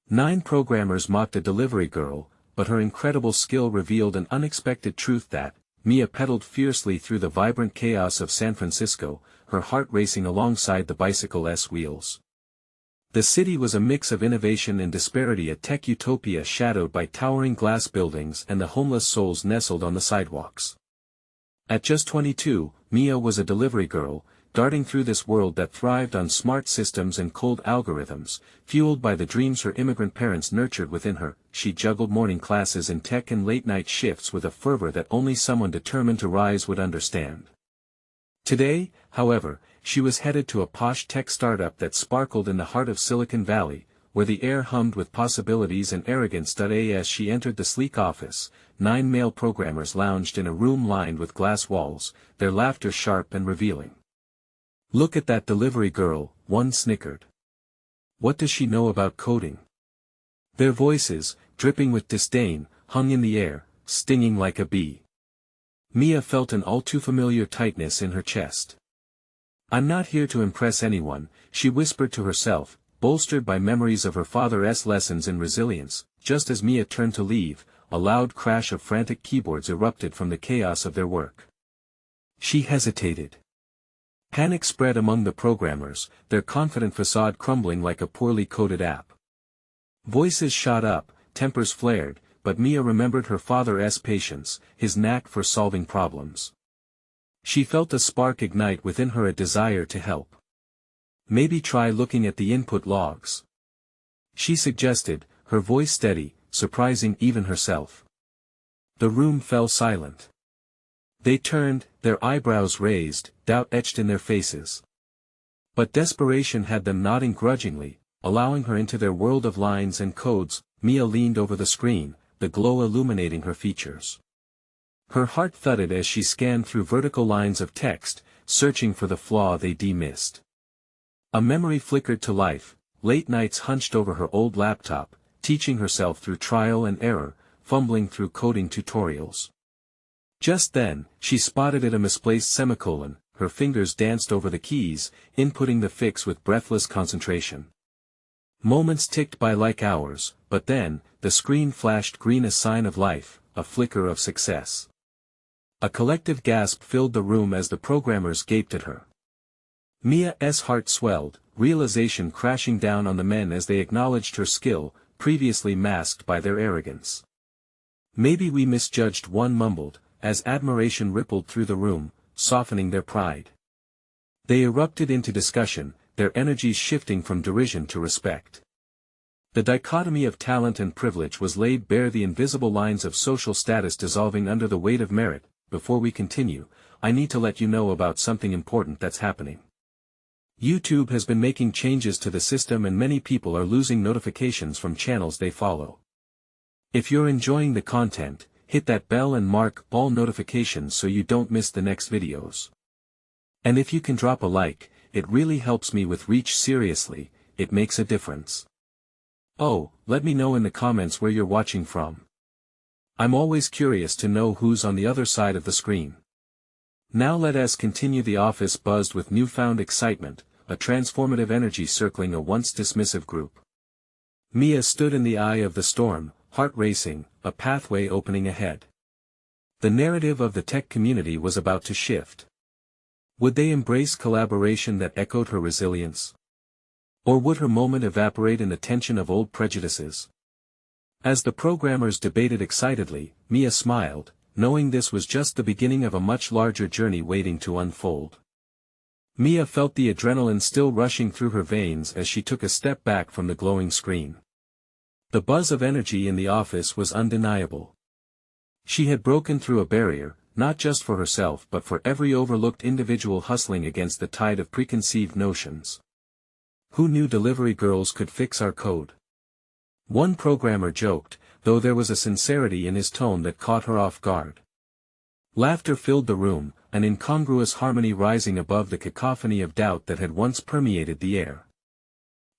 9 programmers mocked a delivery girl, but her incredible skill revealed an unexpected truth that, Mia pedaled fiercely through the vibrant chaos of San Francisco, her heart racing alongside the bicycle's wheels. The city was a mix of innovation and disparity, a tech utopia shadowed by towering glass buildings and the homeless souls nestled on the sidewalks. At just 22, Mia was a delivery girl, darting through this world that thrived on smart systems and cold algorithms. Fueled by the dreams her immigrant parents nurtured within her, she juggled morning classes in tech and late-night shifts with a fervor that only someone determined to rise would understand. Today, however, she was headed to a posh tech startup that sparkled in the heart of Silicon Valley, where the air hummed with possibilities and arrogance. As she entered the sleek office, 9 male programmers lounged in a room lined with glass walls, their laughter sharp and revealing. "Look at that delivery girl," one snickered. "What does she know about coding?" Their voices, dripping with disdain, hung in the air, stinging like a bee. Mia felt an all-too-familiar tightness in her chest. "I'm not here to impress anyone," she whispered to herself, bolstered by memories of her father's lessons in resilience. Just as Mia turned to leave, a loud crash of frantic keyboards erupted from the chaos of their work. She hesitated. Panic spread among the programmers, their confident facade crumbling like a poorly coded app. Voices shot up, tempers flared, but Mia remembered her father's patience, his knack for solving problems. She felt a spark ignite within her, a desire to help. "Maybe try looking at the input logs," she suggested, her voice steady, surprising even herself. The room fell silent. They turned, their eyebrows raised, doubt etched in their faces. But desperation had them nodding grudgingly, allowing her into their world of lines and codes. Mia leaned over the screen, the glow illuminating her features. Her heart thudded as she scanned through vertical lines of text, searching for the flaw they'd missed. A memory flickered to life, late nights hunched over her old laptop, teaching herself through trial and error, fumbling through coding tutorials. Just then, she spotted a misplaced semicolon. Her fingers danced over the keys, inputting the fix with breathless concentration. Moments ticked by like hours, but then, the screen flashed green, a sign of life, a flicker of success. A collective gasp filled the room as the programmers gaped at her. Mia's heart swelled, realization crashing down on the men as they acknowledged her skill, previously masked by their arrogance. "Maybe we misjudged," one mumbled, as admiration rippled through the room, softening their pride. They erupted into discussion, their energies shifting from derision to respect. The dichotomy of talent and privilege was laid bare, the invisible lines of social status dissolving under the weight of merit. "Before we continue, I need to let you know about something important that's happening. YouTube has been making changes to the system and many people are losing notifications from channels they follow. If you're enjoying the content, hit that bell and mark all notifications so you don't miss the next videos. And if you can drop a like, it really helps me with reach. Seriously, it makes a difference. Oh, let me know in the comments where you're watching from. I'm always curious to know who's on the other side of the screen." Now let us continue. The office buzzed with newfound excitement, a transformative energy circling a once dismissive group. Mia stood in the eye of the storm, heart racing, a pathway opening ahead. The narrative of the tech community was about to shift. Would they embrace collaboration that echoed her resilience? Or would her moment evaporate in the tension of old prejudices? As the programmers debated excitedly, Mia smiled, knowing this was just the beginning of a much larger journey waiting to unfold. Mia felt the adrenaline still rushing through her veins as she took a step back from the glowing screen. The buzz of energy in the office was undeniable. She had broken through a barrier, not just for herself but for every overlooked individual hustling against the tide of preconceived notions. "Who knew delivery girls could fix our code?" one programmer joked, though there was a sincerity in his tone that caught her off guard. Laughter filled the room, an incongruous harmony rising above the cacophony of doubt that had once permeated the air.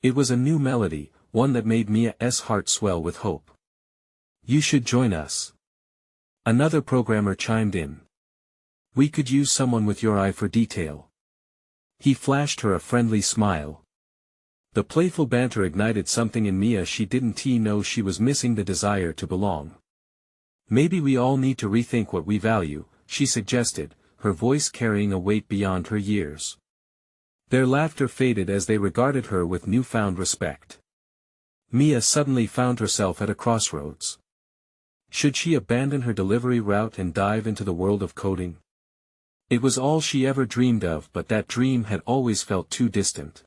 It was a new melody, one that made Mia's heart swell with hope. "You should join us," another programmer chimed in. "We could use someone with your eye for detail." He flashed her a friendly smile. The playful banter ignited something in Mia she didn't know she was missing: the desire to belong. "Maybe we all need to rethink what we value," she suggested, her voice carrying a weight beyond her years. Their laughter faded as they regarded her with newfound respect. Mia suddenly found herself at a crossroads. Should she abandon her delivery route and dive into the world of coding? It was all she ever dreamed of, but that dream had always felt too distant.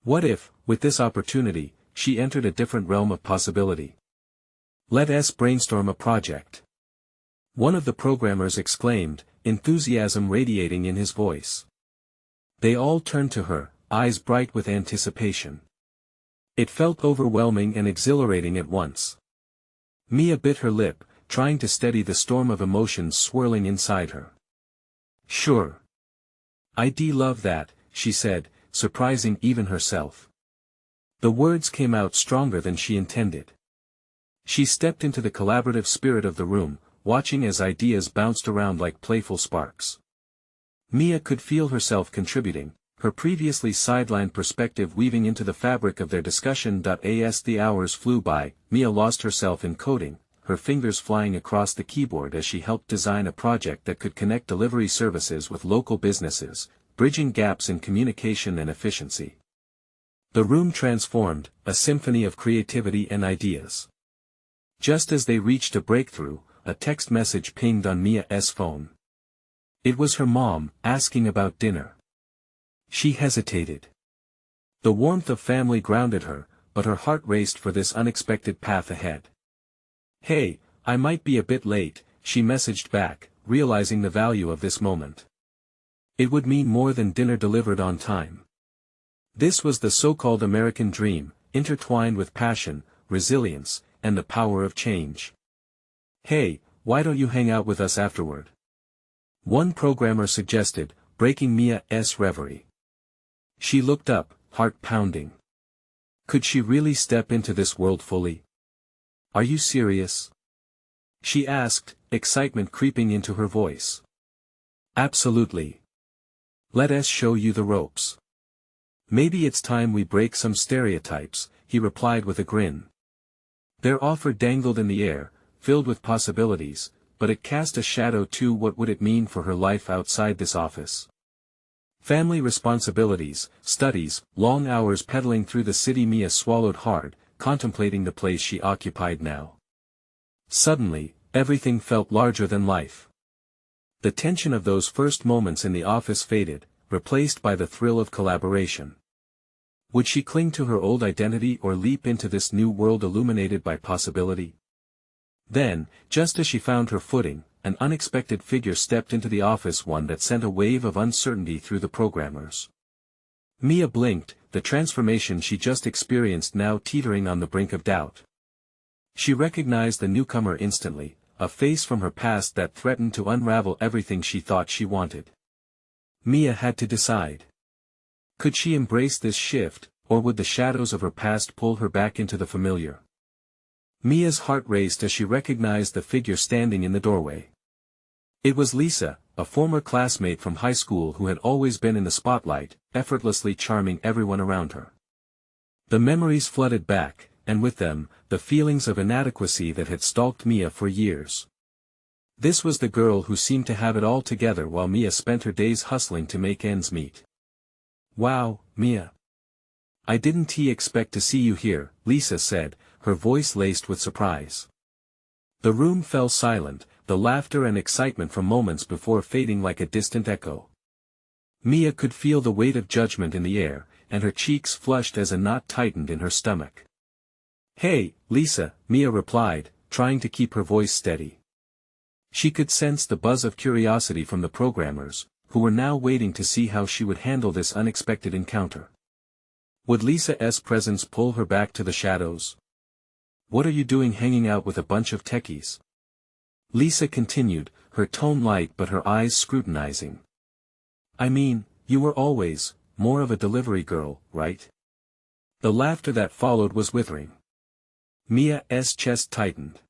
What if, with this opportunity, she entered a different realm of possibility? "Let us brainstorm a project," one of the programmers exclaimed, enthusiasm radiating in his voice. They all turned to her, eyes bright with anticipation. It felt overwhelming and exhilarating at once. Mia bit her lip, trying to steady the storm of emotions swirling inside her. "Sure. I'd love that," she said, surprising even herself. The words came out stronger than she intended. She stepped into the collaborative spirit of the room, watching as ideas bounced around like playful sparks. Mia could feel herself contributing, her previously sidelined perspective weaving into the fabric of their discussion. As the hours flew by, Mia lost herself in coding, her fingers flying across the keyboard as she helped design a project that could connect delivery services with local businesses, bridging gaps in communication and efficiency. The room transformed, a symphony of creativity and ideas. Just as they reached a breakthrough, a text message pinged on Mia's phone. It was her mom, asking about dinner. She hesitated. The warmth of family grounded her, but her heart raced for this unexpected path ahead. "Hey, I might be a bit late," she messaged back, realizing the value of this moment. It would mean more than dinner delivered on time. This was the so-called American dream, intertwined with passion, resilience, and the power of change. "Hey, why don't you hang out with us afterward?" one programmer suggested, breaking Mia's reverie. She looked up, heart pounding. Could she really step into this world fully? "Are you serious?" she asked, excitement creeping into her voice. "Absolutely. Let us show you the ropes." "Maybe it's time we break some stereotypes," he replied with a grin. Their offer dangled in the air, filled with possibilities, but it cast a shadow too. What would it mean for her life outside this office? Family responsibilities, studies, long hours pedaling through the city. Mia swallowed hard, contemplating the place she occupied now. Suddenly, everything felt larger than life. The tension of those first moments in the office faded, replaced by the thrill of collaboration. Would she cling to her old identity or leap into this new world illuminated by possibility? Then, just as she found her footing, an unexpected figure stepped into the office, one that sent a wave of uncertainty through the programmers. Mia blinked, the transformation she just experienced now teetering on the brink of doubt. She recognized the newcomer instantly, a face from her past that threatened to unravel everything she thought she wanted. Mia had to decide. Could she embrace this shift, or would the shadows of her past pull her back into the familiar? Mia's heart raced as she recognized the figure standing in the doorway. It was Lisa, a former classmate from high school who had always been in the spotlight, effortlessly charming everyone around her. The memories flooded back, and with them, the feelings of inadequacy that had stalked Mia for years. This was the girl who seemed to have it all together while Mia spent her days hustling to make ends meet. "Wow, Mia. I didn't expect to see you here," Lisa said, her voice laced with surprise. The room fell silent, the laughter and excitement from moments before fading like a distant echo. Mia could feel the weight of judgment in the air, and her cheeks flushed as a knot tightened in her stomach. "Hey, Lisa," Mia replied, trying to keep her voice steady. She could sense the buzz of curiosity from the programmers, who were now waiting to see how she would handle this unexpected encounter. Would Lisa's presence pull her back to the shadows? "What are you doing hanging out with a bunch of techies?" Lisa continued, her tone light but her eyes scrutinizing. "I mean, you were always more of a delivery girl, right?" The laughter that followed was withering. Mia's chest tightened.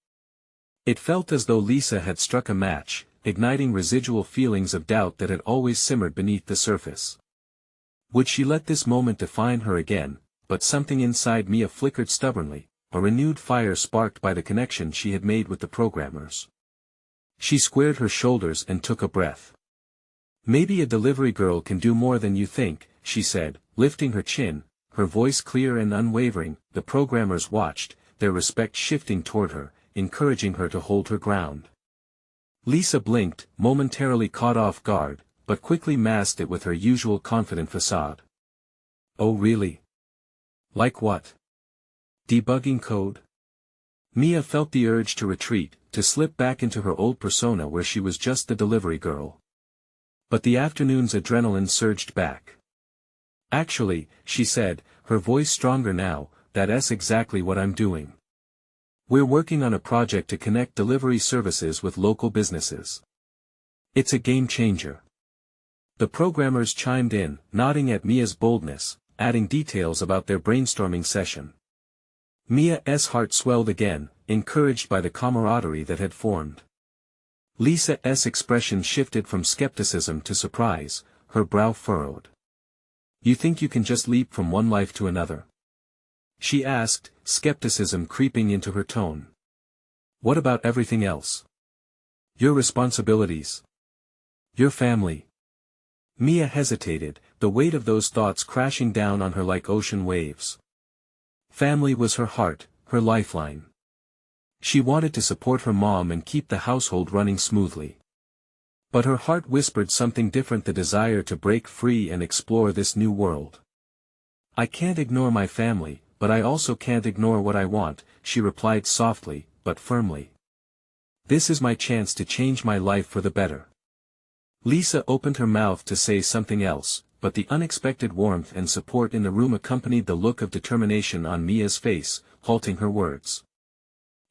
It felt as though Lisa had struck a match, igniting residual feelings of doubt that had always simmered beneath the surface. Would she let this moment define her again, but something inside Mia flickered stubbornly, a renewed fire sparked by the connection she had made with the programmers. She squared her shoulders and took a breath. "Maybe a delivery girl can do more than you think," she said, lifting her chin, her voice clear and unwavering. The programmers watched, their respect shifting toward her, encouraging her to hold her ground. Lisa blinked, momentarily caught off guard, but quickly masked it with her usual confident facade. "Oh really? Like what? Debugging code?" Mia felt the urge to retreat, to slip back into her old persona where she was just the delivery girl. But the afternoon's adrenaline surged back. "Actually," she said, her voice stronger now, "that's exactly what I'm doing. We're working on a project to connect delivery services with local businesses. It's a game changer." The programmers chimed in, nodding at Mia's boldness, adding details about their brainstorming session. Mia's heart swelled again, encouraged by the camaraderie that had formed. Lisa's expression shifted from skepticism to surprise, her brow furrowed. "You think you can just leap from one life to another?" she asked, skepticism creeping into her tone. "What about everything else? Your responsibilities? Your family?" Mia hesitated, the weight of those thoughts crashing down on her like ocean waves. Family was her heart, her lifeline. She wanted to support her mom and keep the household running smoothly. But her heart whispered something different, the desire to break free and explore this new world. "I can't ignore my family, but I also can't ignore what I want," she replied softly, but firmly. "This is my chance to change my life for the better." Lisa opened her mouth to say something else, but the unexpected warmth and support in the room accompanied the look of determination on Mia's face, halting her words.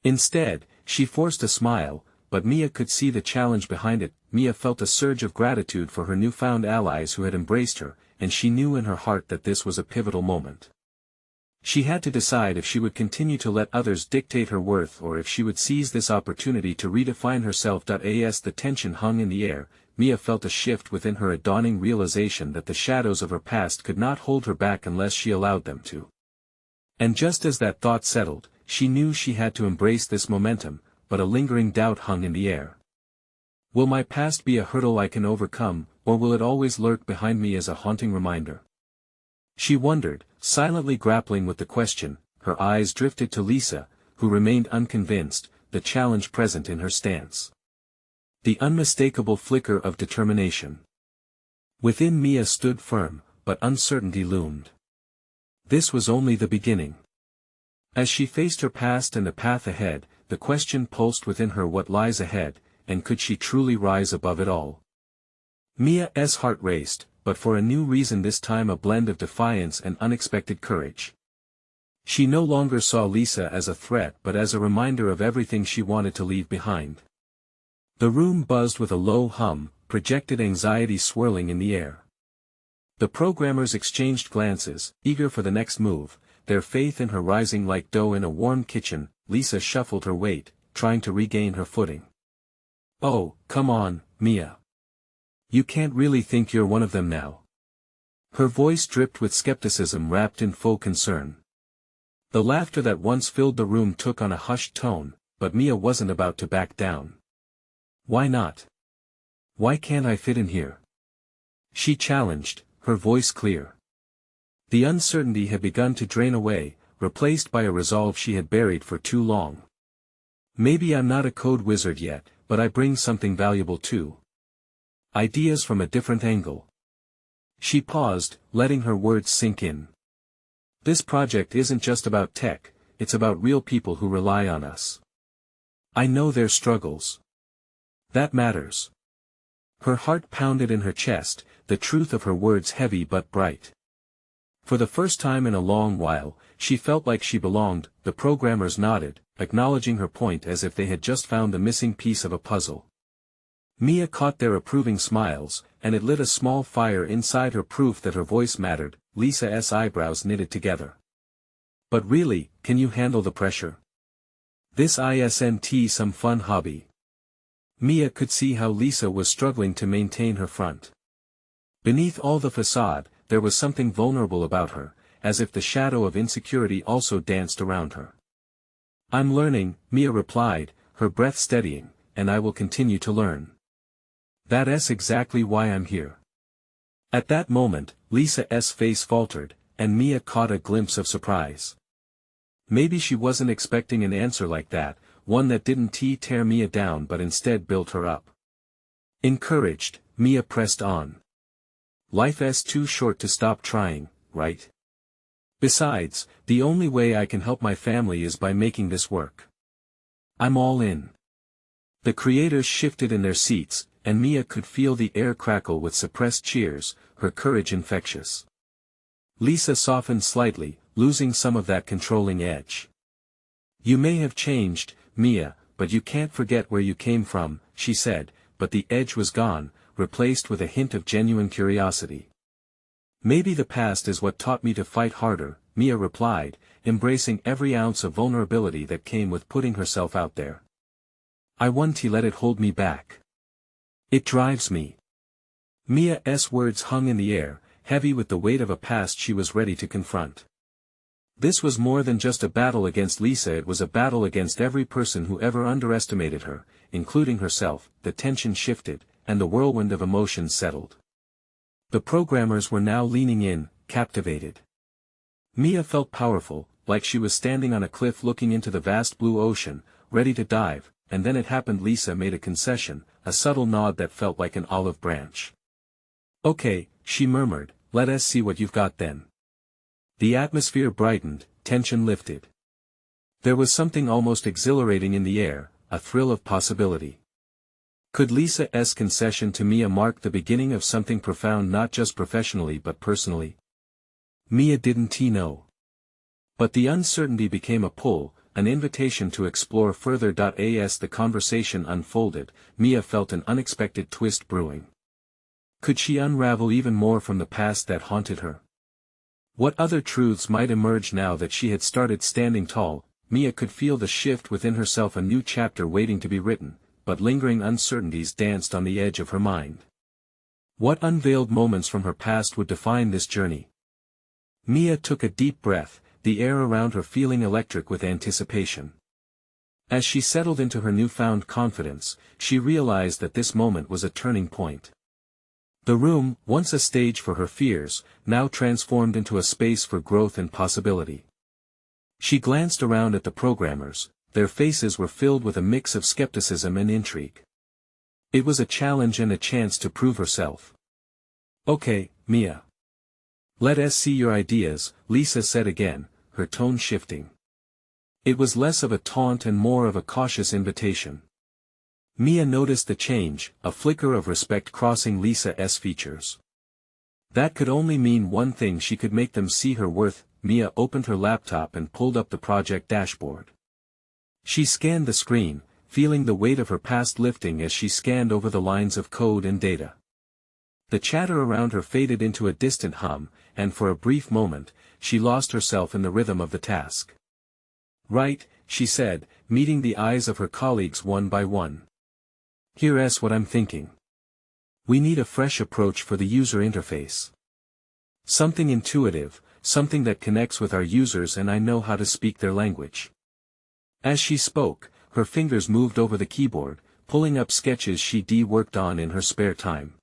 Instead, she forced a smile, but Mia could see the challenge behind it. Mia felt a surge of gratitude for her newfound allies who had embraced her, and she knew in her heart that this was a pivotal moment. She had to decide if she would continue to let others dictate her worth or if she would seize this opportunity to redefine herself. As the tension hung in the air, Mia felt a shift within her, a dawning realization that the shadows of her past could not hold her back unless she allowed them to. And just as that thought settled, she knew she had to embrace this momentum, but a lingering doubt hung in the air. Will my past be a hurdle I can overcome, or will it always lurk behind me as a haunting reminder? She wondered, silently grappling with the question. Her eyes drifted to Lisa, who remained unconvinced, the challenge present in her stance. The unmistakable flicker of determination. Within Mia stood firm, but uncertainty loomed. This was only the beginning. As she faced her past and the path ahead, the question pulsed within her: what lies ahead, and could she truly rise above it all? Mia's heart raced, but for a new reason this time, a blend of defiance and unexpected courage. She no longer saw Lisa as a threat but as a reminder of everything she wanted to leave behind. The room buzzed with a low hum, projected anxiety swirling in the air. The programmers exchanged glances, eager for the next move, their faith in her rising like dough in a warm kitchen. Lisa shuffled her weight, trying to regain her footing. "Oh, come on, Mia. You can't really think you're one of them now." Her voice dripped with skepticism wrapped in faux concern. The laughter that once filled the room took on a hushed tone, but Mia wasn't about to back down. "Why not? Why can't I fit in here?" she challenged, her voice clear. The uncertainty had begun to drain away, replaced by a resolve she had buried for too long. "Maybe I'm not a code wizard yet, but I bring something valuable too. Ideas from a different angle." She paused, letting her words sink in. "This project isn't just about tech, it's about real people who rely on us. I know their struggles. That matters." Her heart pounded in her chest, the truth of her words heavy but bright. For the first time in a long while, she felt like she belonged. The programmers nodded, acknowledging her point as if they had just found the missing piece of a puzzle. Mia caught their approving smiles, and it lit a small fire inside her, proof that her voice mattered. Lisa's eyebrows knitted together. "But really, can you handle the pressure? This isn't some fun hobby." Mia could see how Lisa was struggling to maintain her front. Beneath all the facade, there was something vulnerable about her, as if the shadow of insecurity also danced around her. I'm learning, Mia replied, her breath steadying, and I will continue to learn. That's exactly why I'm here. At that moment, Lisa's face faltered, and Mia caught a glimpse of surprise. Maybe she wasn't expecting an answer like that, one that didn't tear Mia down but instead built her up. Encouraged, Mia pressed on. Life's too short to stop trying, right? Besides, the only way I can help my family is by making this work. I'm all in. The creators shifted in their seats, and Mia could feel the air crackle with suppressed cheers, her courage infectious. Lisa softened slightly, losing some of that controlling edge. You may have changed, Mia, but you can't forget where you came from, she said, but the edge was gone, replaced with a hint of genuine curiosity. Maybe the past is what taught me to fight harder, Mia replied, embracing every ounce of vulnerability that came with putting herself out there. I won't let it hold me back. It drives me. Mia's words hung in the air, heavy with the weight of a past she was ready to confront. This was more than just a battle against Lisa, it was a battle against every person who ever underestimated her, including herself. The tension shifted, and the whirlwind of emotions settled. The programmers were now leaning in, captivated. Mia felt powerful, like she was standing on a cliff looking into the vast blue ocean, ready to dive, and then it happened. Lisa made a concession, a subtle nod that felt like an olive branch. Okay, she murmured, let us see what you've got then. The atmosphere brightened, tension lifted. There was something almost exhilarating in the air, a thrill of possibility. Could Lisa's concession to Mia mark the beginning of something profound, not just professionally but personally? Mia didn't know. But the uncertainty became a pull, an invitation to explore further. As the conversation unfolded, Mia felt an unexpected twist brewing. Could she unravel even more from the past that haunted her? What other truths might emerge now that she had started standing tall? Mia could feel the shift within herself, a new chapter waiting to be written, but lingering uncertainties danced on the edge of her mind. What unveiled moments from her past would define this journey? Mia took a deep breath, the air around her feeling electric with anticipation. As she settled into her newfound confidence, she realized that this moment was a turning point. The room, once a stage for her fears, now transformed into a space for growth and possibility. She glanced around at the programmers, their faces were filled with a mix of skepticism and intrigue. It was a challenge and a chance to prove herself. Okay, Mia. Let us see your ideas, Lisa said again, her tone shifting. It was less of a taunt and more of a cautious invitation. Mia noticed the change, a flicker of respect crossing Lisa's features. That could only mean one thing: she could make them see her worth. Mia opened her laptop and pulled up the project dashboard. She scanned the screen, feeling the weight of her past lifting as she scanned over the lines of code and data. The chatter around her faded into a distant hum, and for a brief moment, she lost herself in the rhythm of the task. Right, she said, meeting the eyes of her colleagues one by one. Here's what I'm thinking. We need a fresh approach for the user interface. Something intuitive, something that connects with our users, and I know how to speak their language. As she spoke, her fingers moved over the keyboard, pulling up sketches she'd worked on in her spare time.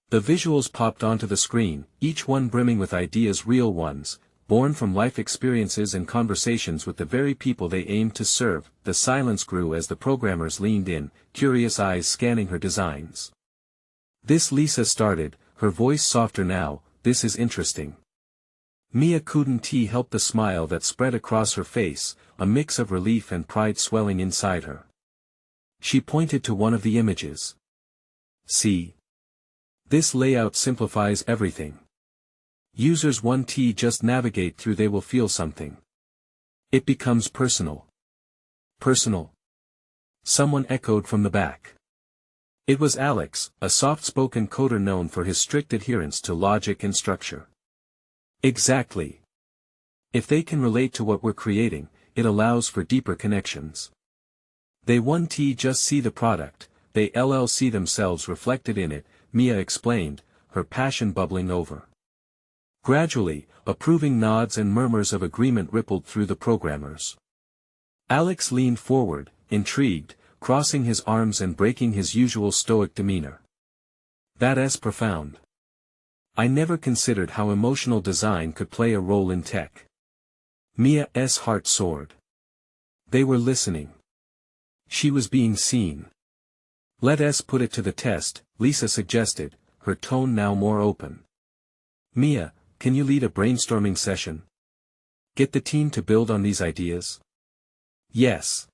The visuals popped onto the screen, each one brimming with ideas, real ones, born from life experiences and conversations with the very people they aimed to serve. The silence grew as the programmers leaned in, curious eyes scanning her designs. This, Lisa started, her voice softer now, this is interesting. Mia couldn't help the smile that spread across her face, a mix of relief and pride swelling inside her. She pointed to one of the images. See? This layout simplifies everything. Users won't just navigate through, they will feel something. It becomes personal. Personal? Someone echoed from the back. It was Alex, a soft-spoken coder known for his strict adherence to logic and structure. Exactly. If they can relate to what we're creating, it allows for deeper connections. They won't just see the product, they see themselves reflected in it, Mia explained, her passion bubbling over. Gradually, approving nods and murmurs of agreement rippled through the programmers. Alex leaned forward, intrigued, crossing his arms and breaking his usual stoic demeanor. That's profound. I never considered how emotional design could play a role in tech. Mia's heart soared. They were listening. She was being seen. Let us put it to the test, Lisa suggested, her tone now more open. Mia, can you lead a brainstorming session? Get the team to build on these ideas? Yes.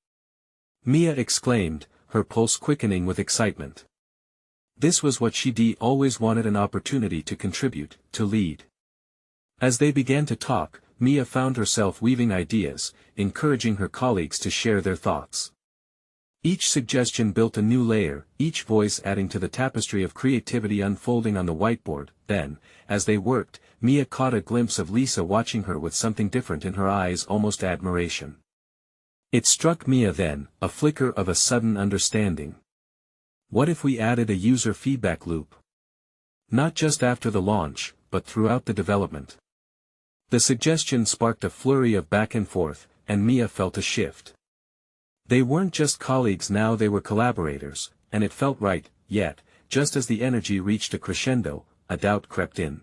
Mia exclaimed, her pulse quickening with excitement. This was what she'd always wanted, an opportunity to contribute, to lead. As they began to talk, Mia found herself weaving ideas, encouraging her colleagues to share their thoughts. Each suggestion built a new layer, each voice adding to the tapestry of creativity unfolding on the whiteboard. Then, as they worked, Mia caught a glimpse of Lisa watching her with something different in her eyes, almost admiration. It struck Mia then, a flicker of a sudden understanding. What if we added a user feedback loop? Not just after the launch, but throughout the development. The suggestion sparked a flurry of back and forth, and Mia felt a shift. They weren't just colleagues now, they were collaborators, and it felt right. Yet, just as the energy reached a crescendo, a doubt crept in.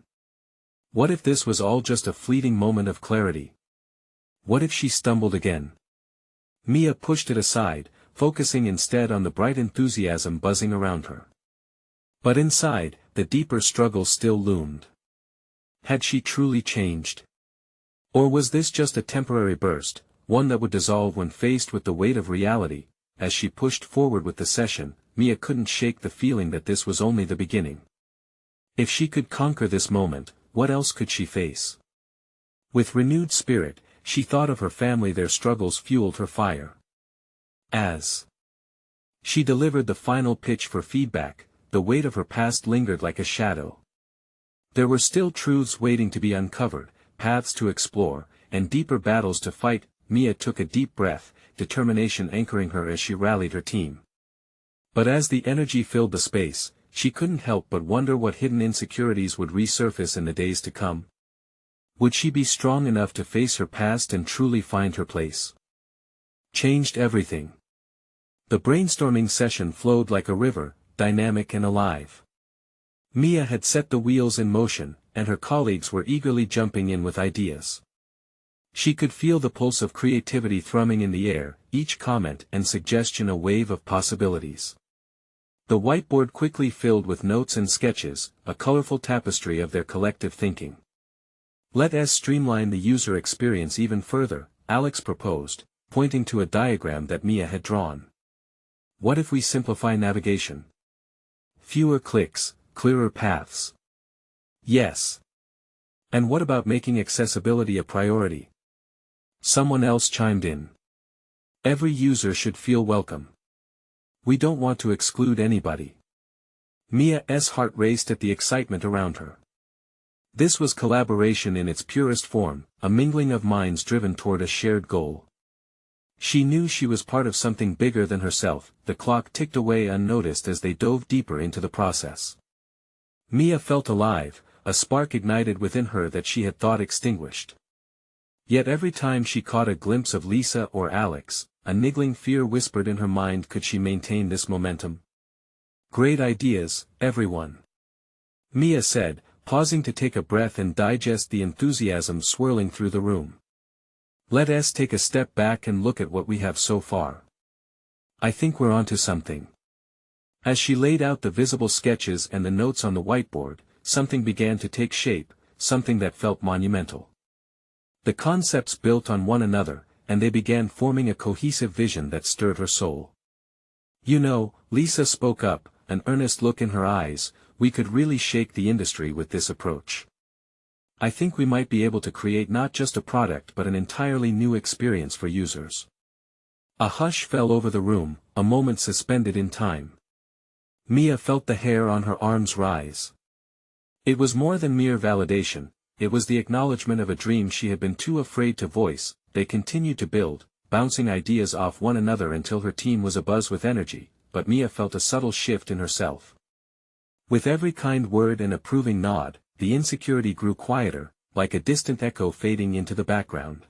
What if this was all just a fleeting moment of clarity? What if she stumbled again? Mia pushed it aside, focusing instead on the bright enthusiasm buzzing around her. But inside, the deeper struggle still loomed. Had she truly changed? Or was this just a temporary burst, one that would dissolve when faced with the weight of reality? As she pushed forward with the session, Mia couldn't shake the feeling that this was only the beginning. If she could conquer this moment, what else could she face? With renewed spirit, she thought of her family. Their struggles fueled her fire. As she delivered the final pitch for feedback, the weight of her past lingered like a shadow. There were still truths waiting to be uncovered, paths to explore, and deeper battles to fight. Mia took a deep breath, determination anchoring her as she rallied her team. But as the energy filled the space, she couldn't help but wonder what hidden insecurities would resurface in the days to come. Would she be strong enough to face her past and truly find her place? Changed everything. The brainstorming session flowed like a river, dynamic and alive. Mia had set the wheels in motion, and her colleagues were eagerly jumping in with ideas. She could feel the pulse of creativity thrumming in the air, each comment and suggestion a wave of possibilities. The whiteboard quickly filled with notes and sketches, a colorful tapestry of their collective thinking. Let us streamline the user experience even further, Alex proposed, pointing to a diagram that Mia had drawn. What if we simplify navigation? Fewer clicks, clearer paths. Yes. And what about making accessibility a priority? Someone else chimed in. Every user should feel welcome. We don't want to exclude anybody. Mia's heart raced at the excitement around her. This was collaboration in its purest form, a mingling of minds driven toward a shared goal. She knew she was part of something bigger than herself. The clock ticked away unnoticed as they dove deeper into the process. Mia felt alive, a spark ignited within her that she had thought extinguished. Yet every time she caught a glimpse of Lisa or Alex, a niggling fear whispered in her mind, could she maintain this momentum? Great ideas, everyone. Mia said, pausing to take a breath and digest the enthusiasm swirling through the room. Let us take a step back and look at what we have so far. I think we're onto something. As she laid out the visible sketches and the notes on the whiteboard, something began to take shape, something that felt monumental. The concepts built on one another, and they began forming a cohesive vision that stirred her soul. You know, Lisa spoke up, an earnest look in her eyes, we could really shake the industry with this approach. I think we might be able to create not just a product but an entirely new experience for users. A hush fell over the room, a moment suspended in time. Mia felt the hair on her arms rise. It was more than mere validation, it was the acknowledgement of a dream she had been too afraid to voice. They continued to build, bouncing ideas off one another until her team was abuzz with energy, but Mia felt a subtle shift in herself. With every kind word and approving nod, the insecurity grew quieter, like a distant echo fading into the background.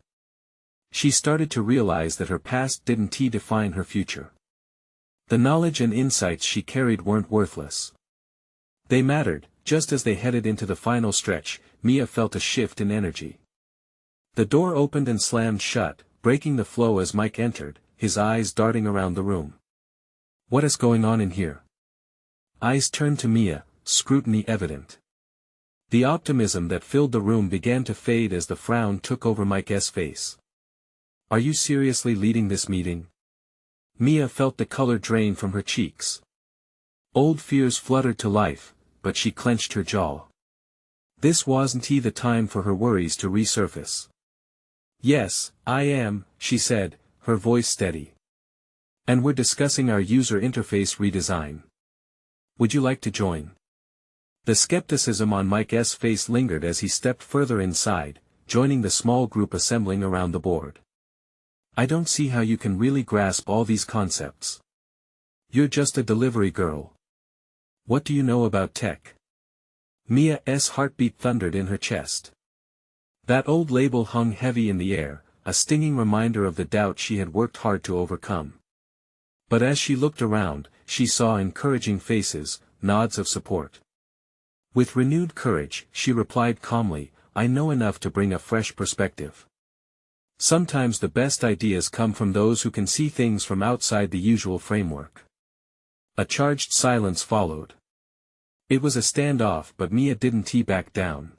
She started to realize that her past didn't define her future. The knowledge and insights she carried weren't worthless. They mattered. Just as they headed into the final stretch, Mia felt a shift in energy. The door opened and slammed shut, breaking the flow as Mike entered, his eyes darting around the room. "What is going on in here?" Eyes turned to Mia, scrutiny evident. The optimism that filled the room began to fade as the frown took over Mike's face. "Are you seriously leading this meeting?" Mia felt the color drain from her cheeks. Old fears fluttered to life, but she clenched her jaw. This wasn't the time for her worries to resurface. "Yes, I am," she said, her voice steady. "And we're discussing our user interface redesign. Would you like to join?" The skepticism on Mike's face lingered as he stepped further inside, joining the small group assembling around the board. "I don't see how you can really grasp all these concepts. You're just a delivery girl. What do you know about tech?" Mia's heartbeat thundered in her chest. That old label hung heavy in the air, a stinging reminder of the doubt she had worked hard to overcome. But as she looked around, she saw encouraging faces, nods of support. With renewed courage, she replied calmly, "I know enough to bring a fresh perspective. Sometimes the best ideas come from those who can see things from outside the usual framework." A charged silence followed. It was a standoff, but Mia didn't back down.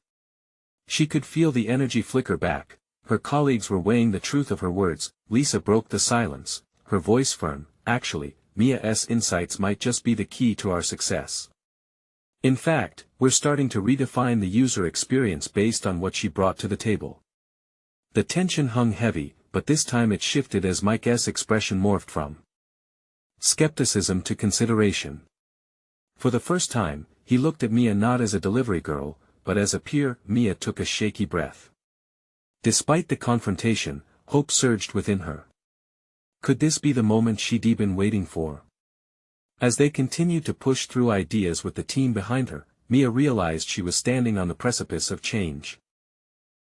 She could feel the energy flicker back. Her colleagues were weighing the truth of her words. Lisa broke the silence, her voice firm. "Actually, Mia's insights might just be the key to our success. In fact, we're starting to redefine the user experience based on what she brought to the table." The tension hung heavy, but this time it shifted as Mike's expression morphed from skepticism to consideration. For the first time, he looked at Mia not as a delivery girl, but as a peer. Mia took a shaky breath. Despite the confrontation, hope surged within her. Could this be the moment she'd been waiting for? As they continued to push through ideas with the team behind her, Mia realized she was standing on the precipice of change.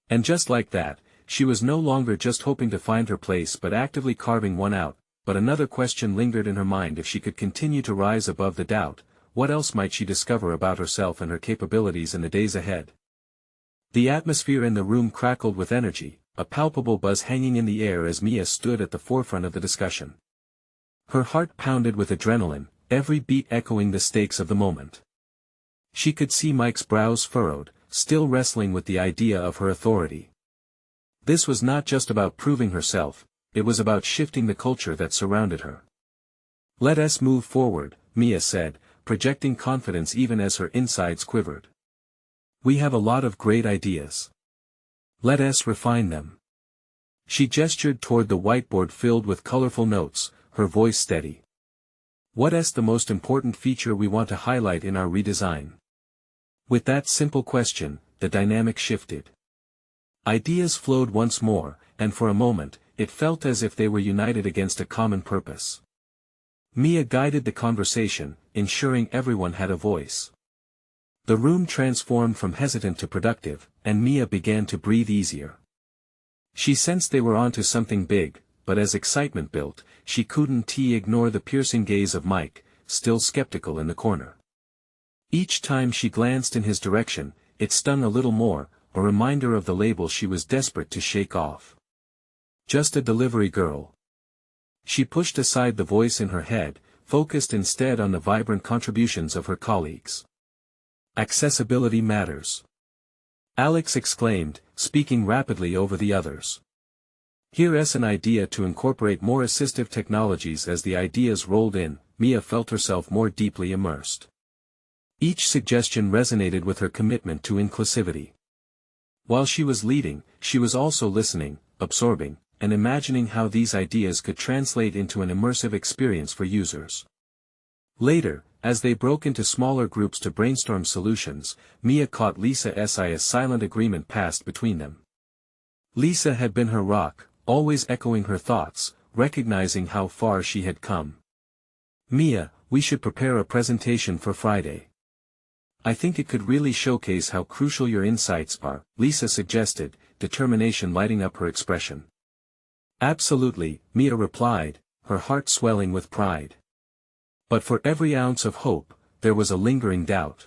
And just like that, she was no longer just hoping to find her place but actively carving one out. But another question lingered in her mind: if she could continue to rise above the doubt, what else might she discover about herself and her capabilities in the days ahead? The atmosphere in the room crackled with energy, a palpable buzz hanging in the air as Mia stood at the forefront of the discussion. Her heart pounded with adrenaline, every beat echoing the stakes of the moment. She could see Mike's brows furrowed, still wrestling with the idea of her authority. This was not just about proving herself, it was about shifting the culture that surrounded her. "Let us move forward," Mia said, projecting confidence even as her insides quivered. "We have a lot of great ideas. Let us refine them." She gestured toward the whiteboard filled with colorful notes, her voice steady. "What's the most important feature we want to highlight in our redesign?" With that simple question, the dynamic shifted. Ideas flowed once more, and for a moment, it felt as if they were united against a common purpose. Mia guided the conversation, ensuring everyone had a voice. The room transformed from hesitant to productive, and Mia began to breathe easier. She sensed they were onto something big, but as excitement built, she couldn't ignore the piercing gaze of Mike, still skeptical in the corner. Each time she glanced in his direction, it stung a little more, a reminder of the label she was desperate to shake off. Just a delivery girl. She pushed aside the voice in her head, focused instead on the vibrant contributions of her colleagues. "Accessibility matters," Alex exclaimed, speaking rapidly over the others. "Here's an idea to incorporate more assistive technologies." As the ideas rolled in, Mia felt herself more deeply immersed. Each suggestion resonated with her commitment to inclusivity. While she was leading, she was also listening, absorbing, and imagining how these ideas could translate into an immersive experience for users. Later, as they broke into smaller groups to brainstorm solutions, Mia caught Lisa's eye as silent agreement passed between them. Lisa had been her rock, always echoing her thoughts, recognizing how far she had come. "Mia, we should prepare a presentation for Friday. I think it could really showcase how crucial your insights are, Lisa suggested, determination lighting up her expression. Absolutely, Mia replied, her heart swelling with pride. But for every ounce of hope, there was a lingering doubt.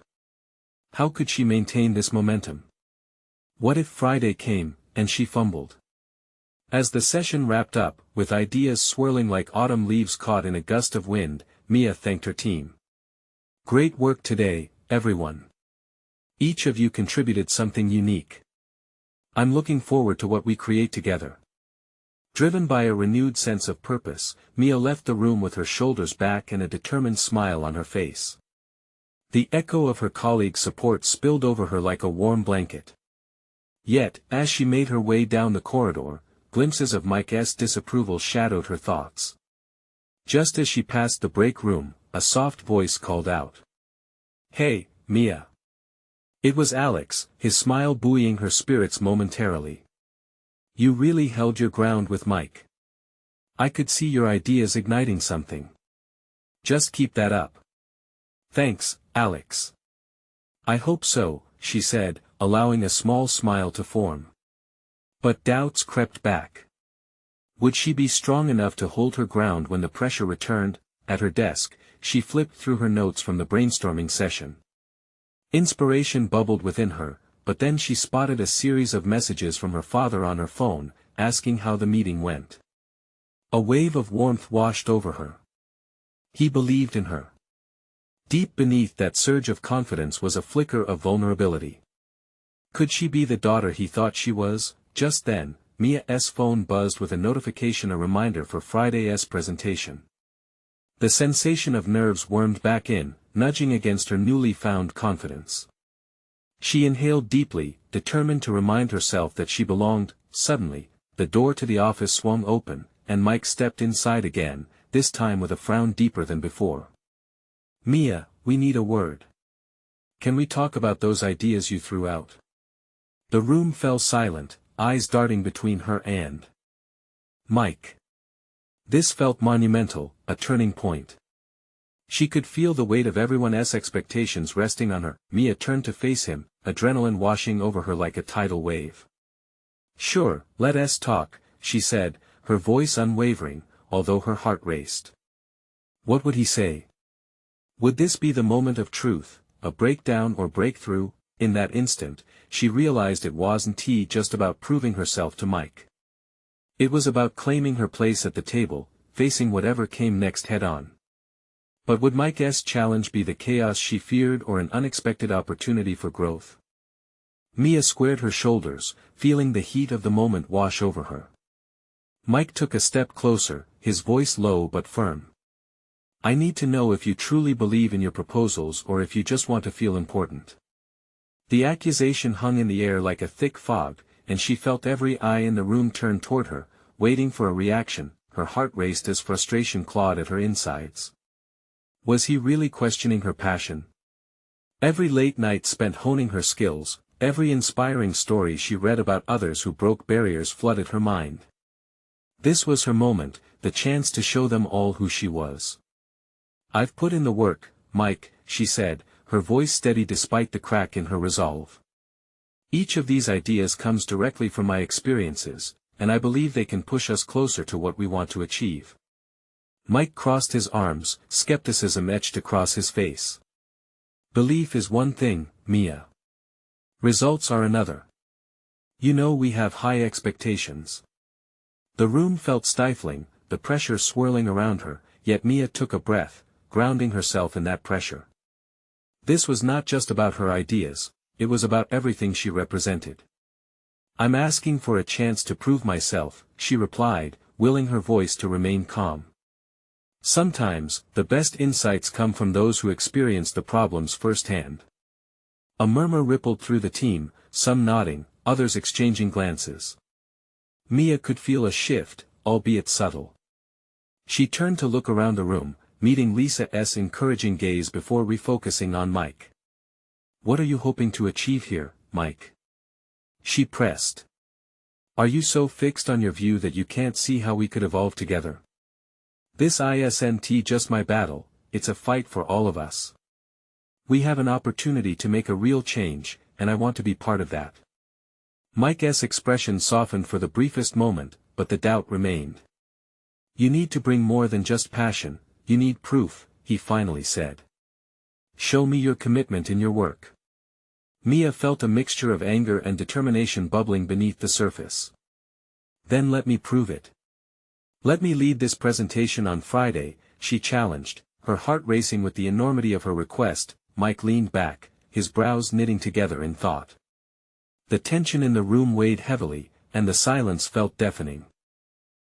How could she maintain this momentum? What if Friday came, and she fumbled? As the session wrapped up, with ideas swirling like autumn leaves caught in a gust of wind, Mia thanked her team. Great work today, everyone. Each of you contributed something unique. I'm looking forward to what we create together. Driven by a renewed sense of purpose, Mia left the room with her shoulders back and a determined smile on her face. The echo of her colleagues' support spilled over her like a warm blanket. Yet, as she made her way down the corridor, glimpses of Mike's disapproval shadowed her thoughts. Just as she passed the break room, a soft voice called out. Hey, Mia. It was Alex, his smile buoying her spirits momentarily. You really held your ground with Mike. I could see your ideas igniting something. Just keep that up. Thanks, Alex. I hope so, she said, allowing a small smile to form. But doubts crept back. Would she be strong enough to hold her ground when the pressure returned? At her desk, she flipped through her notes from the brainstorming session. Inspiration bubbled within her, but then she spotted a series of messages from her father on her phone, asking how the meeting went. A wave of warmth washed over her. He believed in her. Deep beneath that surge of confidence was a flicker of vulnerability. Could she be the daughter he thought she was? Just then, Mia's phone buzzed with a notification, a reminder for Friday's presentation. The sensation of nerves wormed back in, nudging against her newly found confidence. She inhaled deeply, determined to remind herself that she belonged. Suddenly, the door to the office swung open, and Mike stepped inside again, this time with a frown deeper than before. Mia, we need a word. Can we talk about those ideas you threw out? The room fell silent, eyes darting between her and Mike. This felt monumental, a turning point. She could feel the weight of everyone's expectations resting on her. Mia turned to face him, adrenaline washing over her like a tidal wave. Sure, let's talk, she said, her voice unwavering, although her heart raced. What would he say? Would this be the moment of truth, a breakdown or breakthrough? In that instant, she realized it wasn't just about proving herself to Mike. It was about claiming her place at the table, facing whatever came next head-on. But would Mike's challenge be the chaos she feared or an unexpected opportunity for growth? Mia squared her shoulders, feeling the heat of the moment wash over her. Mike took a step closer, his voice low but firm. I need to know if you truly believe in your proposals or if you just want to feel important. The accusation hung in the air like a thick fog, and she felt every eye in the room turn toward her, waiting for a reaction. Her heart raced as frustration clawed at her insides. Was he really questioning her passion? Every late night spent honing her skills, every inspiring story she read about others who broke barriers flooded her mind. This was her moment, the chance to show them all who she was. I've put in the work, Mike, she said, her voice steady despite the crack in her resolve. Each of these ideas comes directly from my experiences, and I believe they can push us closer to what we want to achieve. Mike crossed his arms, skepticism etched across his face. Belief is one thing, Mia. Results are another. You know we have high expectations. The room felt stifling, the pressure swirling around her, yet Mia took a breath, grounding herself in that pressure. This was not just about her ideas, it was about everything she represented. I'm asking for a chance to prove myself, she replied, willing her voice to remain calm. Sometimes, the best insights come from those who experience the problems firsthand. A murmur rippled through the team, some nodding, others exchanging glances. Mia could feel a shift, albeit subtle. She turned to look around the room, meeting Lisa's encouraging gaze before refocusing on Mike. What are you hoping to achieve here, Mike? She pressed. Are you so fixed on your view that you can't see how we could evolve together? This isn't just my battle, it's a fight for all of us. We have an opportunity to make a real change, and I want to be part of that. Mike's expression softened for the briefest moment, but the doubt remained. You need to bring more than just passion, you need proof, he finally said. Show me your commitment in your work. Mia felt a mixture of anger and determination bubbling beneath the surface. Then let me prove it. Let me lead this presentation on Friday, she challenged, her heart racing with the enormity of her request. Mike leaned back, his brows knitting together in thought. The tension in the room weighed heavily, and the silence felt deafening.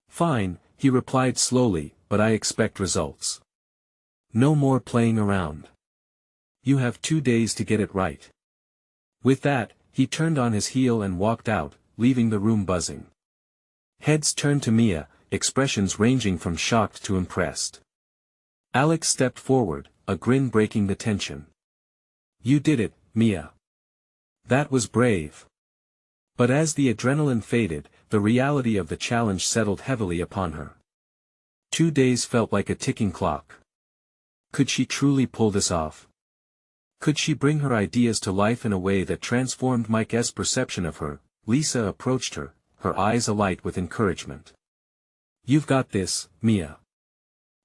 Fine, he replied slowly, but I expect results. No more playing around. You have 2 days to get it right. With that, he turned on his heel and walked out, leaving the room buzzing. Heads turned to Mia, expressions ranging from shocked to impressed. Alex stepped forward, a grin breaking the tension. You did it, Mia. That was brave. But as the adrenaline faded, the reality of the challenge settled heavily upon her. 2 days felt like a ticking clock. Could she truly pull this off? Could she bring her ideas to life in a way that transformed Mike's perception of her? Lisa approached her, her eyes alight with encouragement. You've got this, Mia.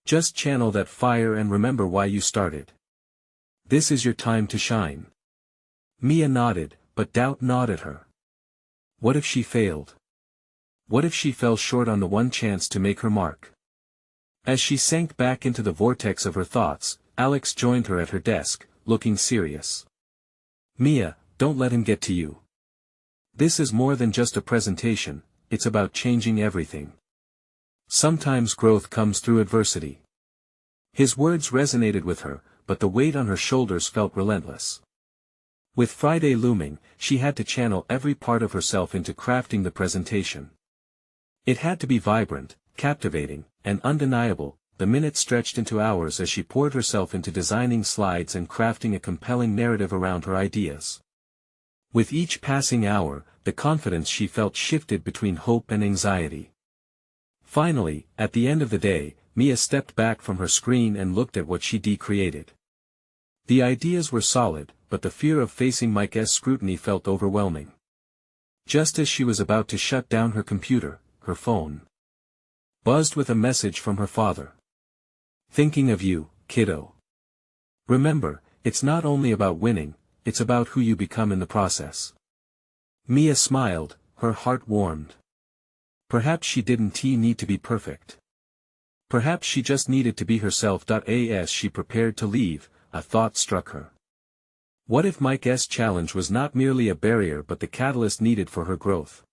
Just channel that fire and remember why you started. This is your time to shine. Mia nodded, but doubt gnawed at her. What if she failed? What if she fell short on the one chance to make her mark? As she sank back into the vortex of her thoughts, Alex joined her at her desk, looking serious. Mia, don't let him get to you. This is more than just a presentation, it's about changing everything. Sometimes growth comes through adversity. His words resonated with her, but the weight on her shoulders felt relentless. With Friday looming, she had to channel every part of herself into crafting the presentation. It had to be vibrant, captivating, and undeniable. The minutes stretched into hours as she poured herself into designing slides and crafting a compelling narrative around her ideas. With each passing hour, the confidence she felt shifted between hope and anxiety. Finally, at the end of the day, Mia stepped back from her screen and looked at what she'd created. The ideas were solid, but the fear of facing Mike's scrutiny felt overwhelming. Just as she was about to shut down her computer, her phone buzzed with a message from her father. Thinking of you, kiddo. Remember, it's not only about winning, it's about who you become in the process. Mia smiled, her heart warmed. Perhaps she didn't need to be perfect. Perhaps she just needed to be herself. As she prepared to leave, a thought struck her. What if Mike's challenge was not merely a barrier but the catalyst needed for her growth?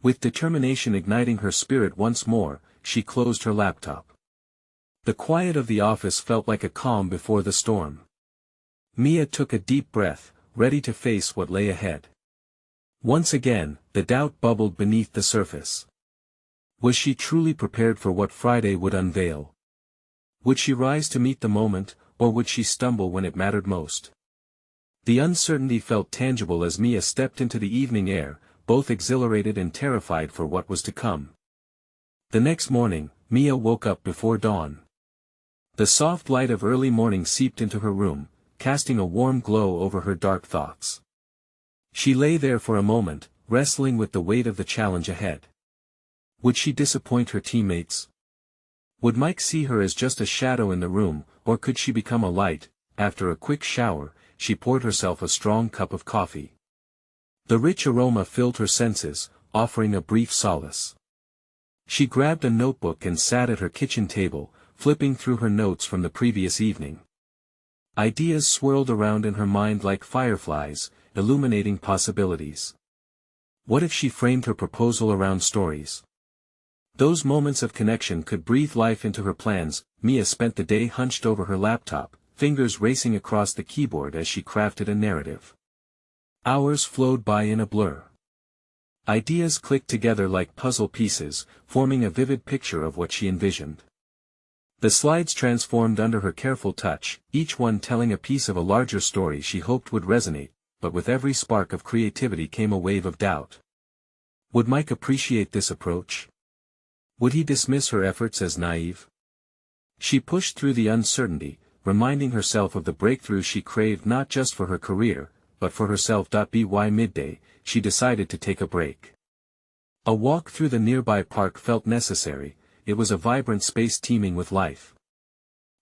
With determination igniting her spirit once more, she closed her laptop. The quiet of the office felt like a calm before the storm. Mia took a deep breath, ready to face what lay ahead. Once again, the doubt bubbled beneath the surface. Was she truly prepared for what Friday would unveil? Would she rise to meet the moment, or would she stumble when it mattered most? The uncertainty felt tangible as Mia stepped into the evening air, both exhilarated and terrified for what was to come. The next morning, Mia woke up before dawn. The soft light of early morning seeped into her room, casting a warm glow over her dark thoughts. She lay there for a moment, wrestling with the weight of the challenge ahead. Would she disappoint her teammates? Would Mike see her as just a shadow in the room, or could she become a light? After a quick shower, she poured herself a strong cup of coffee. The rich aroma filled her senses, offering a brief solace. She grabbed a notebook and sat at her kitchen table, flipping through her notes from the previous evening. Ideas swirled around in her mind like fireflies, illuminating possibilities. What if she framed her proposal around stories? Those moments of connection could breathe life into her plans. Mia spent the day hunched over her laptop, fingers racing across the keyboard as she crafted a narrative. Hours flowed by in a blur. Ideas clicked together like puzzle pieces, forming a vivid picture of what she envisioned. The slides transformed under her careful touch, each one telling a piece of a larger story she hoped would resonate, but with every spark of creativity came a wave of doubt. Would Mike appreciate this approach? Would he dismiss her efforts as naive? She pushed through the uncertainty, reminding herself of the breakthrough she craved not just for her career, but for herself. By midday, she decided to take a break. A walk through the nearby park felt necessary. It was a vibrant space teeming with life.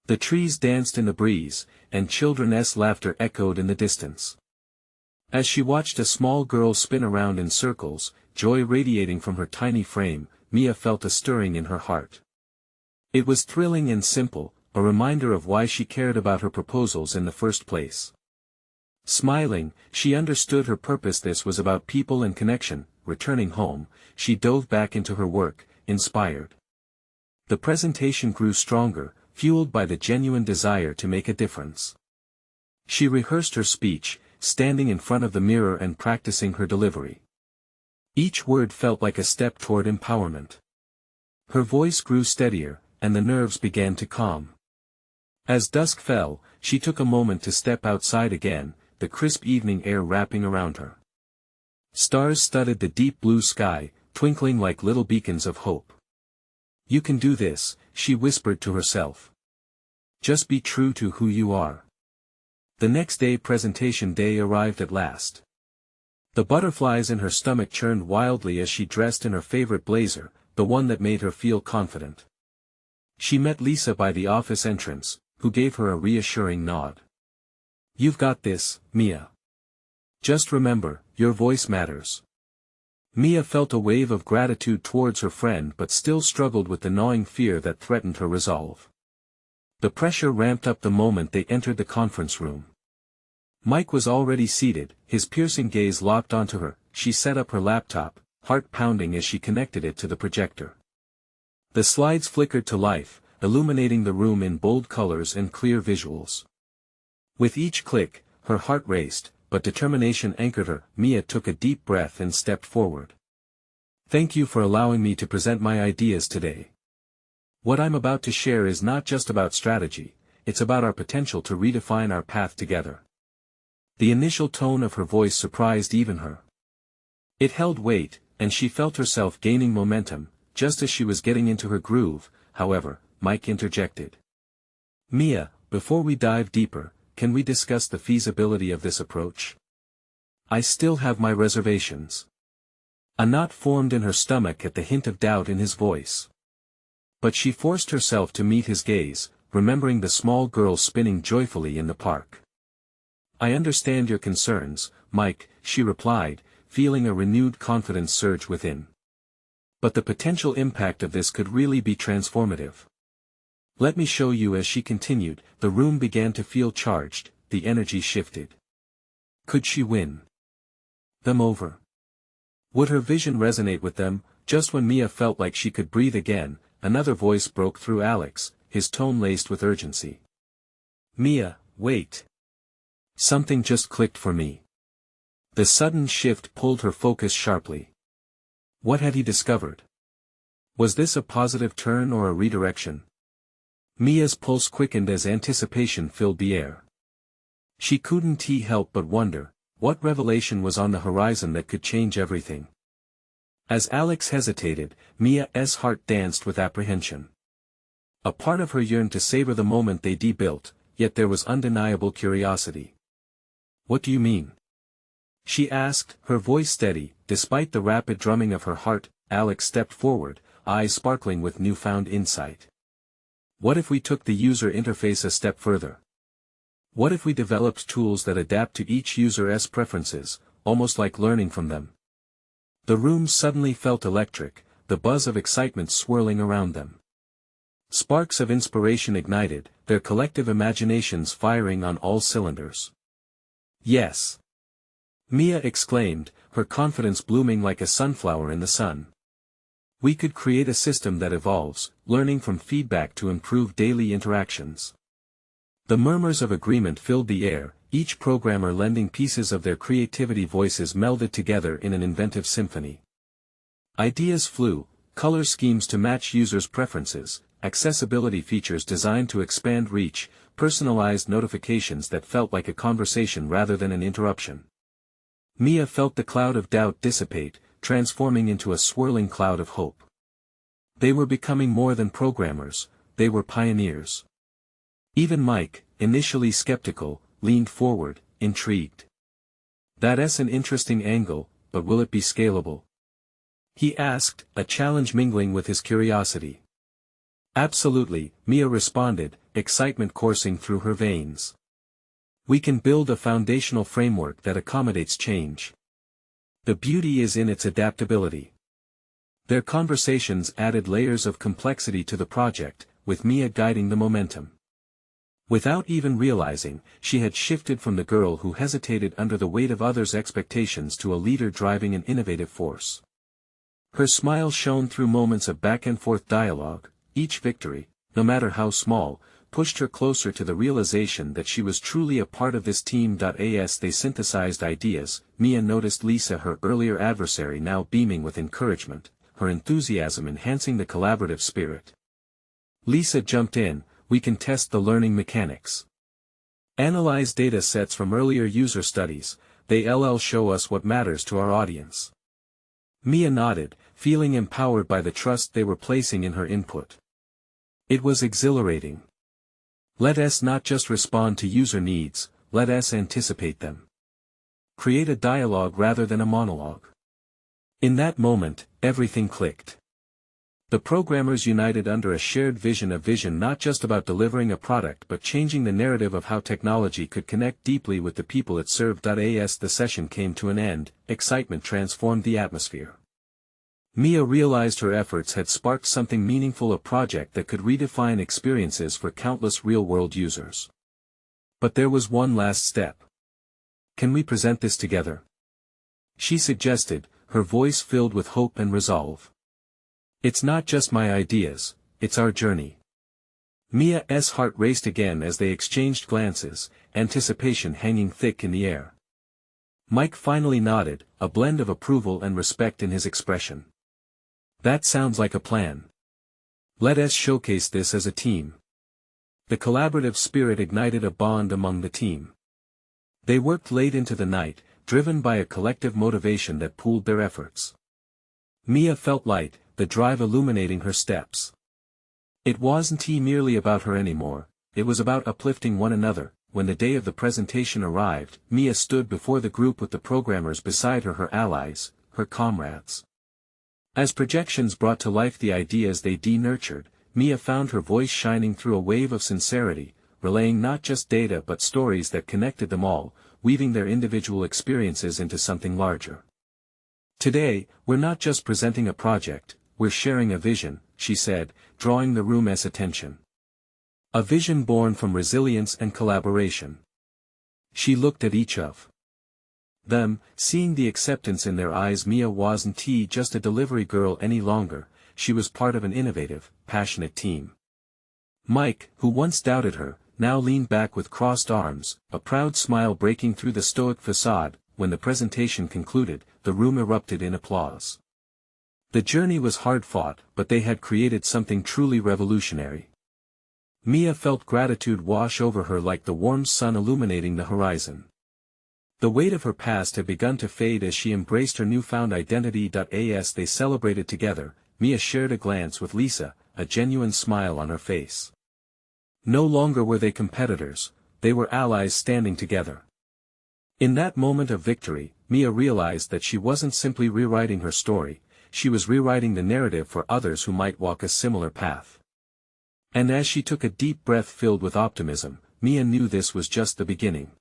The trees danced in the breeze, and children's laughter echoed in the distance. As she watched a small girl spin around in circles, joy radiating from her tiny frame, Mia felt a stirring in her heart. It was thrilling and simple, a reminder of why she cared about her proposals in the first place. Smiling, she understood her purpose. This was about people and connection. Returning home, she dove back into her work, inspired. The presentation grew stronger, fueled by the genuine desire to make a difference. She rehearsed her speech, standing in front of the mirror and practicing her delivery. Each word felt like a step toward empowerment. Her voice grew steadier, and the nerves began to calm. As dusk fell, she took a moment to step outside again, the crisp evening air wrapping around her. Stars studded the deep blue sky, twinkling like little beacons of hope. "You can do this," she whispered to herself. "Just be true to who you are." The next day, presentation day, arrived at last. The butterflies in her stomach churned wildly as she dressed in her favorite blazer, the one that made her feel confident. She met Lisa by the office entrance, who gave her a reassuring nod. "You've got this, Mia. Just remember, your voice matters." Mia felt a wave of gratitude towards her friend but still struggled with the gnawing fear that threatened her resolve. The pressure ramped up the moment they entered the conference room. Mike was already seated, his piercing gaze locked onto her. She set up her laptop, heart pounding as she connected it to the projector. The slides flickered to life, illuminating the room in bold colors and clear visuals. With each click, her heart raced, but determination anchored her. Mia took a deep breath and stepped forward. "Thank you for allowing me to present my ideas today. What I'm about to share is not just about strategy, it's about our potential to redefine our path together." The initial tone of her voice surprised even her. It held weight, and she felt herself gaining momentum. Just as she was getting into her groove, however, Mike interjected. "Mia, before we dive deeper, can we discuss the feasibility of this approach? I still have my reservations." A knot formed in her stomach at the hint of doubt in his voice. But she forced herself to meet his gaze, remembering the small girl spinning joyfully in the park. "I understand your concerns, Mike," she replied, feeling a renewed confidence surge within. "But the potential impact of this could really be transformative. Let me show you." As she continued, the room began to feel charged, the energy shifted. Could she win them over? Would her vision resonate with them? Just when Mia felt like she could breathe again, another voice broke through. Alex, his tone laced with urgency. "Mia, wait. Something just clicked for me." The sudden shift pulled her focus sharply. What had he discovered? Was this a positive turn or a redirection? Mia's pulse quickened as anticipation filled the air. She couldn't help but wonder, what revelation was on the horizon that could change everything? As Alex hesitated, Mia's heart danced with apprehension. A part of her yearned to savor the moment they built, yet there was undeniable curiosity. "What do you mean?" she asked, her voice steady, despite the rapid drumming of her heart. Alex stepped forward, eyes sparkling with newfound insight. "What if we took the user interface a step further? What if we developed tools that adapt to each user's preferences, almost like learning from them?" The room suddenly felt electric, the buzz of excitement swirling around them. Sparks of inspiration ignited, their collective imaginations firing on all cylinders. "Yes!" Mia exclaimed, her confidence blooming like a sunflower in the sun. "We could create a system that evolves, learning from feedback to improve daily interactions." The murmurs of agreement filled the air, each programmer lending pieces of their creativity. Voices melded together in an inventive symphony. Ideas flew, color schemes to match users' preferences, accessibility features designed to expand reach, personalized notifications that felt like a conversation rather than an interruption. Mia felt the cloud of doubt dissipate, transforming into a swirling cloud of hope. They were becoming more than programmers, they were pioneers. Even Mike, initially skeptical, leaned forward, intrigued. That's an interesting angle, but will it be scalable? He asked, a challenge mingling with his curiosity. Absolutely, Mia responded, excitement coursing through her veins. We can build a foundational framework that accommodates change. The beauty is in its adaptability. Their conversations added layers of complexity to the project, with Mia guiding the momentum. Without even realizing, she had shifted from the girl who hesitated under the weight of others' expectations to a leader driving an innovative force. Her smile shone through moments of back-and-forth dialogue. Each victory, no matter how small, pushed her closer to the realization that she was truly a part of this team. As they synthesized ideas, Mia noticed Lisa, her earlier adversary, now beaming with encouragement, her enthusiasm enhancing the collaborative spirit. Lisa jumped in, we can test the learning mechanics. Analyze data sets from earlier user studies, they'll show us what matters to our audience. Mia nodded, feeling empowered by the trust they were placing in her input. It was exhilarating. Let us not just respond to user needs, let us anticipate them. Create a dialogue rather than a monologue. In that moment, everything clicked. The programmers united under a shared vision, not just about delivering a product but changing the narrative of how technology could connect deeply with the people it served. As the session came to an end, excitement transformed the atmosphere. Mia realized her efforts had sparked something meaningful, a project that could redefine experiences for countless real-world users. But there was one last step. Can we present this together? She suggested, her voice filled with hope and resolve. It's not just my ideas, it's our journey. Mia's heart raced again as they exchanged glances, anticipation hanging thick in the air. Mike finally nodded, a blend of approval and respect in his expression. That sounds like a plan. Let us showcase this as a team. The collaborative spirit ignited a bond among the team. They worked late into the night, driven by a collective motivation that pooled their efforts. Mia felt light, the drive illuminating her steps. It wasn't merely about her anymore, it was about uplifting one another. When the day of the presentation arrived, Mia stood before the group with the programmers beside her, her allies, her comrades. As projections brought to life the ideas they nurtured, Mia found her voice shining through a wave of sincerity, relaying not just data but stories that connected them all, weaving their individual experiences into something larger. Today, we're not just presenting a project, we're sharing a vision, she said, drawing the room's attention. A vision born from resilience and collaboration. She looked at each of them, seeing the acceptance in their eyes. Mia wasn't just a delivery girl any longer, she was part of an innovative, passionate team. Mike, who once doubted her, now leaned back with crossed arms, a proud smile breaking through the stoic facade. When the presentation concluded, the room erupted in applause. The journey was hard-fought, but they had created something truly revolutionary. Mia felt gratitude wash over her like the warm sun illuminating the horizon. The weight of her past had begun to fade as she embraced her newfound identity. As they celebrated together, Mia shared a glance with Lisa, a genuine smile on her face. No longer were they competitors, they were allies standing together. In that moment of victory, Mia realized that she wasn't simply rewriting her story, she was rewriting the narrative for others who might walk a similar path. And as she took a deep breath filled with optimism, Mia knew this was just the beginning.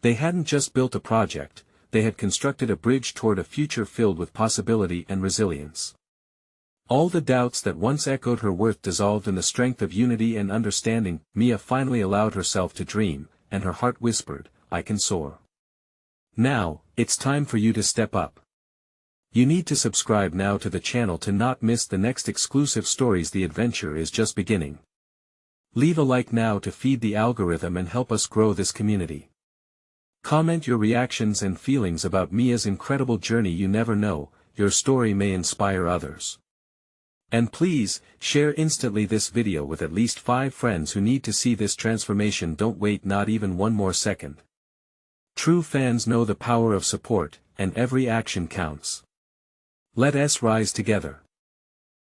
They hadn't just built a project, they had constructed a bridge toward a future filled with possibility and resilience. All the doubts that once echoed her worth dissolved in the strength of unity and understanding. Mia finally allowed herself to dream, and her heart whispered, I can soar. Now, it's time for you to step up. You need to subscribe now to the channel to not miss the next exclusive stories. The adventure is just beginning. Leave a like now to feed the algorithm and help us grow this community. Comment your reactions and feelings about Mia's incredible journey. You never know, your story may inspire others. And please, share instantly this video with at least 5 friends who need to see this transformation. Don't wait not even one more second. True fans know the power of support, and every action counts. Let us rise together.